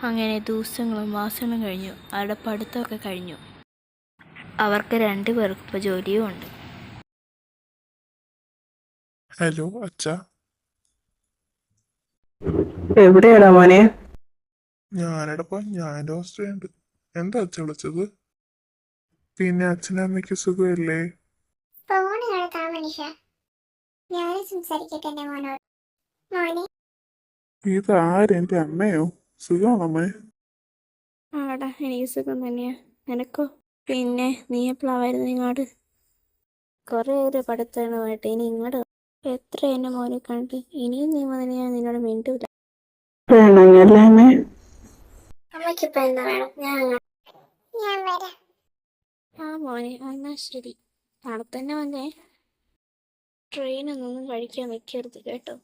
അങ്ങനെ ദിവസങ്ങളും മാസങ്ങളും കഴിഞ്ഞു. അവരുടെ പഠിത്തമൊക്കെ കഴിഞ്ഞു. അവർക്ക് 2 പേർക്കും ഇപ്പോൾ ജോലിയും ഉണ്ട്. ഹലോ അച്ഛാ. എവിടെയാടാ മോനെ? ഞാനെടപ്പാ, ഞാൻ ഹോസ്റ്റലുണ്ട്. എന്താ അച്ഛൻ വിളിച്ചത്? പിന്നെ അച്ഛനും അമ്മയ്ക്ക് സുഖമല്ലേ? ഫോണ് കാണത്താ മനുഷ്യ. ഞാൻ സംസാരിക്കട്ടെ എന്റെ മോനോട്. മോനെ, ഇതാരെന്റെ അമ്മയോ? സുഖമാണോ അമ്മേ? ആടാ, എനിക്ക് സുഖം തന്നെയാ. നിനക്കോ? പിന്നെ നീ എപ്പോഴാണ് വരുന്നത് ഇങ്ങോട്ട്? കുറേ ഒരു പഠിത്തമായിട്ട് ഇനി ഇങ്ങോട്ട് എത്ര എൻ്റെ മോനെ കണ്ട്. ഇനിയും നീ വന്നിട്ട് ഞാൻ നിന്നോട് മിണ്ടൂല. വേണമെങ്കിലേ അമ്മേ. അമ്മയ്ക്കിപ്പോൾ എന്താ വേണം? ഞാൻ വരാം. ആ മോനെ, എന്നാ ശരി. നാളെ തന്നെ വന്നേ. ട്രെയിനൊന്നും കഴിക്കാൻ നിൽക്കരുത് കേട്ടോ.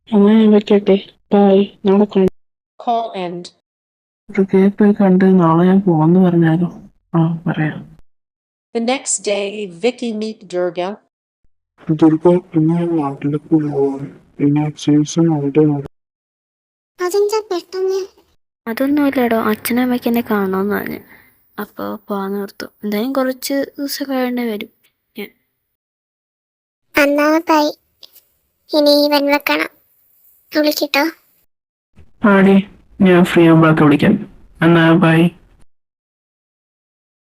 അങ്ങനെ വെക്കട്ടെ. ബൈ. നാളെ കണ്ടു. Call end. പോയി കണ്ട് നാളെ ഞാൻ പോവാന്ന് പറഞ്ഞാലോ? പറയാം. The next day, Vicky meet Durga. Durga, ഇന്ന് ഞാൻ നാട്ടിലേക്ക് പോവാണ്. ഇനി സീസൺ അവിടെ അതെന്താ പെട്ടെന്ന്? അതൊന്നുമില്ലടോ, അച്ഛനും അമ്മയ്ക്ക് എന്നെ കാണണമെന്ന് പറഞ്ഞു. അപ്പോൾ പോകാൻ ഓർത്തു. എന്തായാലും കുറച്ച് ദിവസം കഴിയേണ്ടി വരും. എന്നാ ബൈ. ഇനി വൻ വെക്കണം. വിളിച്ചിട്ടോ? ആടി, ഞാൻ ഫ്രീ ആകുമ്പോഴൊക്കെ വിളിക്കാം. എന്നാ ബൈ.